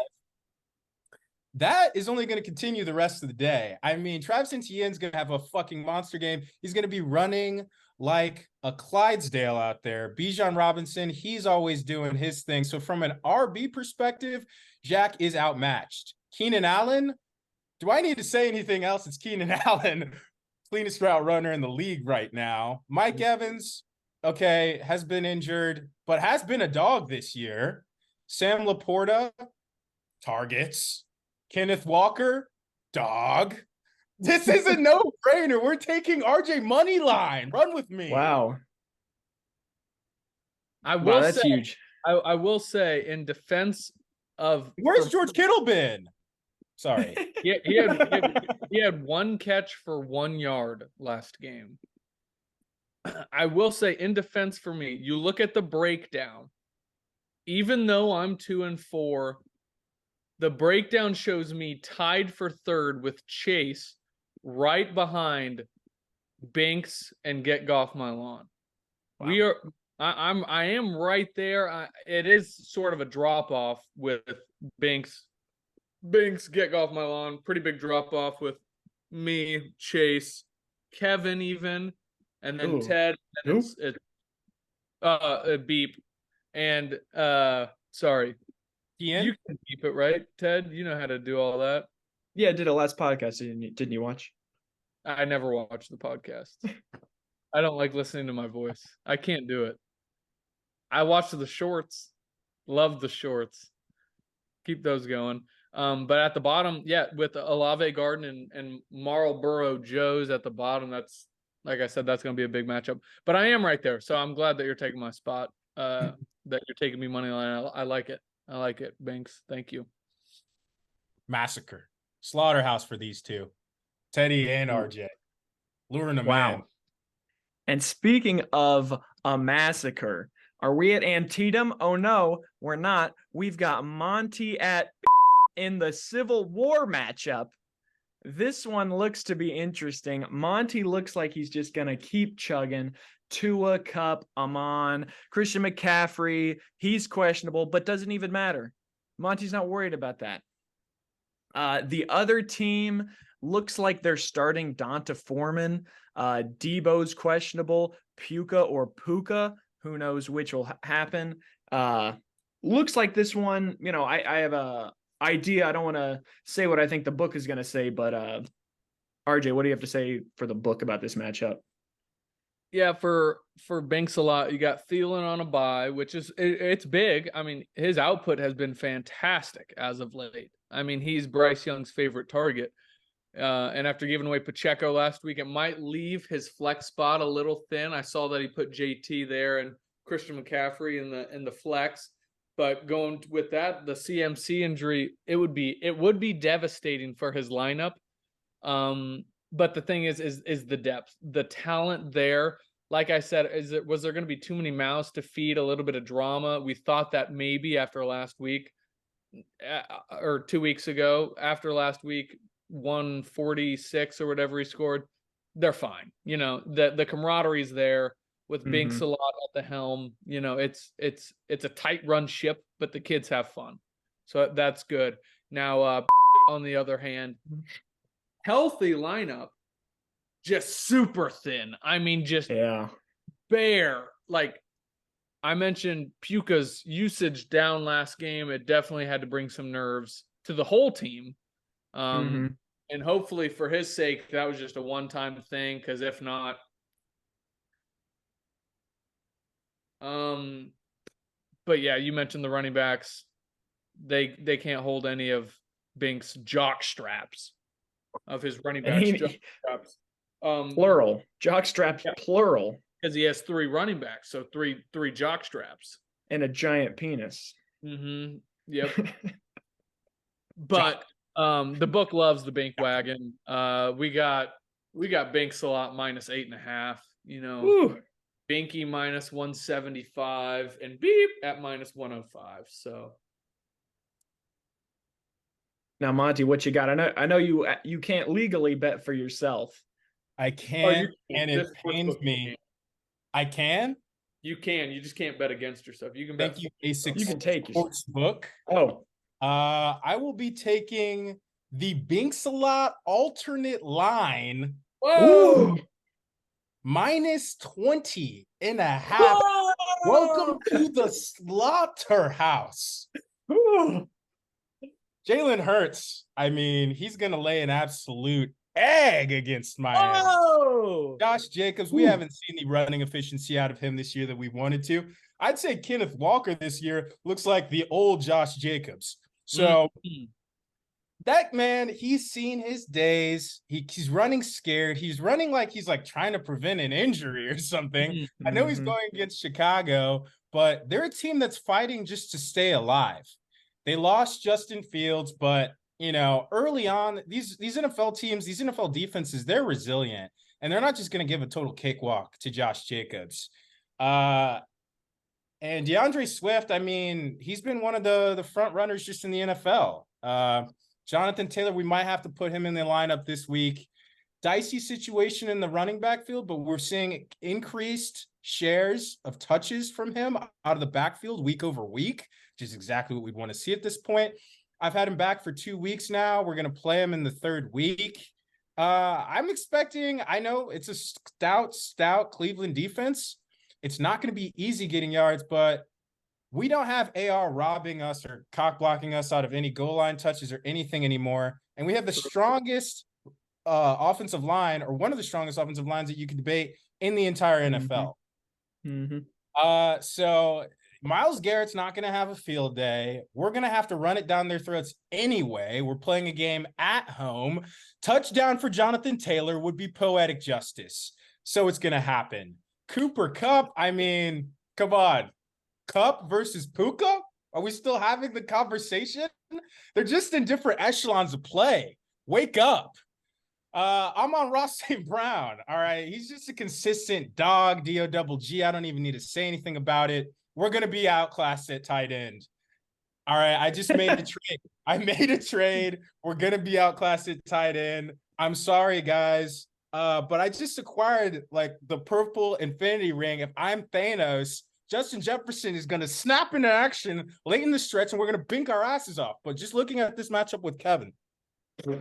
That is only going to continue the rest of the day. I mean, Travis Etienne's going to have a fucking monster game. He's going to be running like a Clydesdale out there. Bijan Robinson, he's always doing his thing. So from an RB perspective, Jack is outmatched. Keenan Allen, do I need to say anything else? It's Keenan Allen, cleanest route runner in the league right now. Mike Evans, okay, has been injured, but has been a dog this year. Sam Laporta, targets. Kenneth Walker, dog. This is a no-brainer. We're taking RJ money line. Run with me. Wow. That's huge. I will say, in defense of where's George Kittle been? Sorry. He had one catch for 1 yard last game. I will say, in defense for me, you look at the breakdown. Even though I'm 2-4, the breakdown shows me tied for third with Chase, right behind Banks and Get Goff My Lawn. Wow. I am right there. It is sort of a drop off with Banks, Get Goff My Lawn. Pretty big drop off with me, Chase, Kevin, even, and then Ted. And it's beep, and sorry. Ian? You can beep it, right, Ted? You know how to do all that. Yeah, I did a last podcast. Didn't you watch? I never watched the podcast. I don't like listening to my voice. I can't do it. I watched the shorts. Love the shorts. Keep those going. But at the bottom, yeah, with Olave Garden and Marlboro Joe's at the bottom, that's, like I said, that's going to be a big matchup. But I am right there, so I'm glad that you're taking my spot, that you're taking me money line. I like it. I like it, Banks. Thank you. Massacre. Slaughterhouse for these two. Teddy and RJ. Luring them in. And speaking of a massacre, are we at Antietam? Oh, no, we're not. We've got Monty at in the Civil War matchup. This one looks to be interesting. Monty looks like he's just going to keep chugging. Tua, Cup, Amon, Christian McCaffrey, he's questionable, but doesn't even matter. Monty's not worried about that. The other team looks like they're starting Donta Foreman. Debo's questionable. Puka or Puka, who knows which will happen. Looks like this one, I have a idea. I don't want to say what I think the book is going to say, but RJ, what do you have to say for the book about this matchup? Yeah, for Binks a lot, you got Thielen on a bye, which is it's big. I mean, his output has been fantastic as of late. I mean, he's Bryce Young's favorite target. And after giving away Pacheco last week, it might leave his flex spot a little thin. I saw that he put JT there and Christian McCaffrey in the flex. But going with that, the CMC injury, it would be devastating for his lineup. But the thing is the depth, the talent there. Like I said, was there going to be too many mouths to feed a little bit of drama? We thought that maybe after last week, or 2 weeks ago, after last week, 146 or whatever he scored. They're fine. You know, the camaraderie's there with Binks a lot at the helm. You know, it's a tight run ship, but the kids have fun, so that's good. Now, on the other hand, healthy lineup, just super thin. I mean, just bare. Like I mentioned, Puka's usage down last game. It definitely had to bring some nerves to the whole team. And hopefully for his sake, that was just a one-time thing. Because if not, but yeah, you mentioned the running backs. They can't hold any of Binks' jock straps. Of his running backs, jock straps. Plural. Jock straps, plural. Because he has 3 running backs, so three jock straps. And a giant penis. Yep. But the book loves the Bink wagon. We got Binks a lot minus 8.5. You know, Woo. Binky minus 175 and Beep at minus 105. So now, Monty, what you got? I know you can't legally bet for yourself. I can, and it pains me. I can. You can. You just can't bet against yourself. You can bet. Thank you, basic. You can take sports book. Oh, I will be taking the Binks-a-lot alternate line. Whoa! Minus 20.5. Welcome to the slaughterhouse. Jalen Hurts, I mean, he's going to lay an absolute egg against Miami. Josh Jacobs, we haven't seen the running efficiency out of him this year that we wanted to. I'd say Kenneth Walker this year looks like the old Josh Jacobs. So that man, he's seen his days. He's running scared. He's running like he's like trying to prevent an injury or something. I know he's going against Chicago, but they're a team that's fighting just to stay alive. They lost Justin Fields, but you know, early on, these NFL teams, these NFL defenses, they're resilient, and they're not just going to give a total cakewalk to Josh Jacobs. And DeAndre Swift, I mean, he's been one of the front runners just in the NFL. Jonathan Taylor, we might have to put him in the lineup this week. Dicey situation in the running back field, but we're seeing increased shares of touches from him out of the backfield week over week, which is exactly what we'd want to see at this point. I've had him back for 2 weeks now. We're going to play him in the 3rd week. I'm expecting, I know it's a stout Cleveland defense. It's not going to be easy getting yards, but we don't have AR robbing us or cock blocking us out of any goal line touches or anything anymore. And we have the strongest offensive line, or one of the strongest offensive lines that you could debate in the entire NFL. So Myles Garrett's not going to have a field day. We're going to have to run it down their throats anyway. We're playing a game at home. Touchdown for Jonathan Taylor would be poetic justice. So it's going to happen. Cooper Kupp, I mean, come on. Kupp versus Puka? Are we still having the conversation? They're just in different echelons of play. Wake up. I'm on Ross St. Brown. All right. He's just a consistent dog, D-O-double-G. I don't even need to say anything about it. We're going to be outclassed at tight end. All right. I just made a trade. I made a trade. We're going to be outclassed at tight end. I'm sorry, guys. But I just acquired like the purple infinity ring. If I'm Thanos, Justin Jefferson is going to snap into action late in the stretch, and we're going to bink our asses off. But just looking at this matchup with Kevin,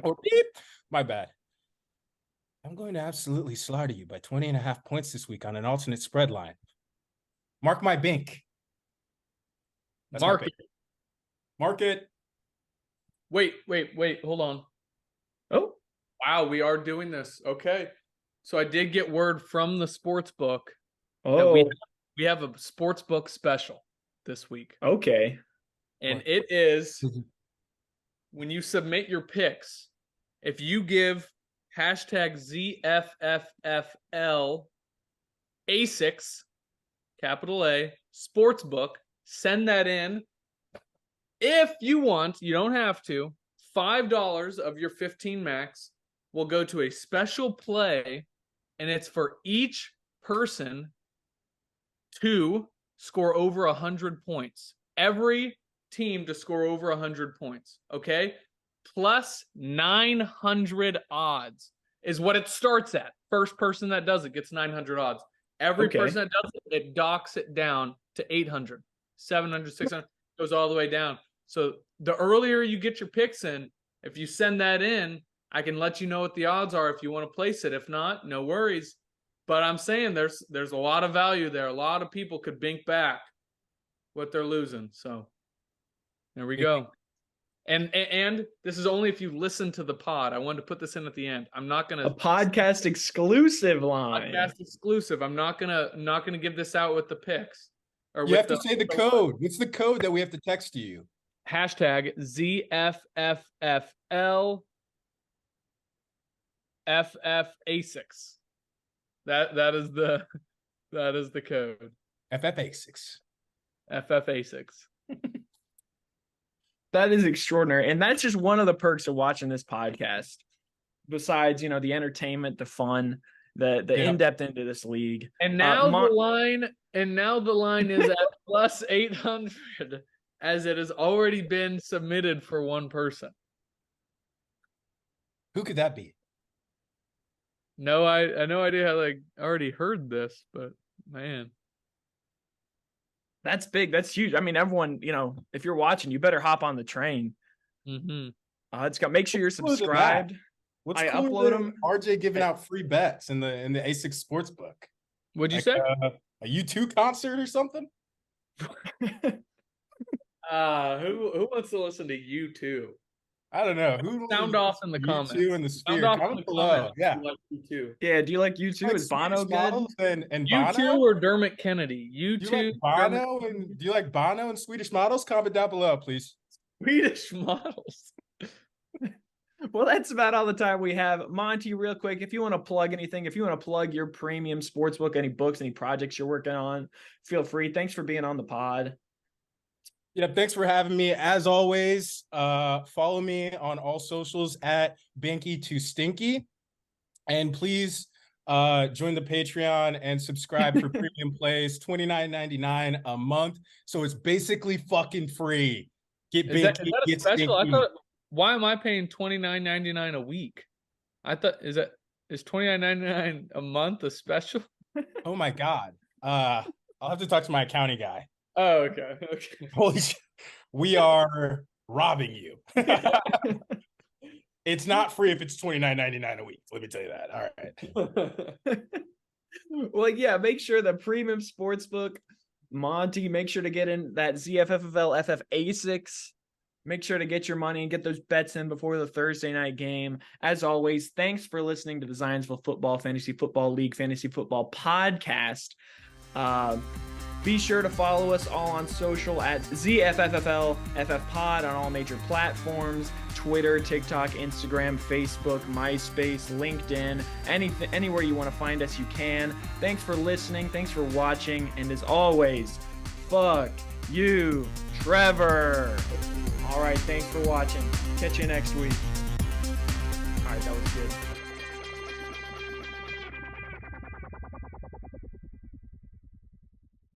or beep, my bad. I'm going to absolutely slaughter you by 20.5 points this week on an alternate spread line. Mark my bink. That's Mark it. Mark it. Wait. Hold on. Oh, Wow, we are doing this. Okay. So I did get word from the sports book that Oh, we have a sports book special this week. okay. And it is when you submit your picks, if you give hashtag ZFFFL A6, capital A, sportsbook, send that in. If you want, you don't have to, $5 of your 15 max will go to a special play, and it's for each person to score over 100 points. Every team to score over 100 points, okay? Plus 900 odds is what it starts at. First person that does it gets 900 odds. Every person that does it, it docks it down to 800, 700, 600, goes all the way down. So the earlier you get your picks in, if you send that in, I can let you know what the odds are if you want to place it. If not, no worries. But I'm saying there's a lot of value there. A lot of people could bink back what they're losing. So there we go. And this is only if you listen to the pod. I wanted to put this in at the end. I'm not gonna A podcast exclusive line. podcast exclusive. I'm not gonna give this out with the picks. Or You have to say the code. What's the code that we have to text to you? Hashtag ZFFFLFFA6. That is the code. FFA6. FFA6. That is extraordinary. And that's just one of the perks of watching this podcast. Besides, the entertainment, the fun, the in-depth into this league. And now the line is at plus 800 as it has already been submitted for one person. Who could that be? No, I no idea how already heard this, but man. That's big. That's huge. I mean, everyone, if you're watching, you better hop on the train. Mm-hmm. Make sure you're subscribed. What's I cooler upload than them. RJ giving out free bets in the A6 Sportsbook? What'd you say? A U2 concert or something? Who wants to listen to U2? I don't know. Who Sound off in the comments. U2 in the sphere. Comment below. Yeah. Yeah. Do you like U2? Like Is Bono Swedish good? Models and U2 Bono? or Dermot Kennedy? Do U2. you like Bono and Swedish Models? Comment down below, please. Swedish Models. Well, that's about all the time we have. Monty, real quick, if you want to plug anything, if you want to plug your premium sportsbook, any books, any projects you're working on, feel free. Thanks for being on the pod. Yeah, thanks for having me. As always, follow me on all socials at Banky2Stinky. And please join the Patreon and subscribe for premium plays, $29.99 a month. So it's basically fucking free. Get Banky, Is that get special? Stinky. I thought, why am I paying $29.99 a week? I thought is $29.99 a month a special? Oh my God. I'll have to talk to my accounting guy. Oh, okay. Holy shit. We are robbing you. It's not free if it's $29.99 a week. Let me tell you that. All right. Well, yeah, make sure the premium sportsbook, Monty, make sure to get in that ZFFFLFFA6. Make sure to get your money and get those bets in before the Thursday night game. As always, thanks for listening to the Zionsville Football Fantasy Football League Fantasy Football Podcast. Be sure to follow us all on social at ZFFFLFFPOD on all major platforms: Twitter, TikTok, Instagram, Facebook, MySpace, LinkedIn, anywhere you want to find us, you can. Thanks for listening. Thanks for watching. And as always, fuck you, Trevor. All right, thanks for watching. Catch you next week. All right, that was good.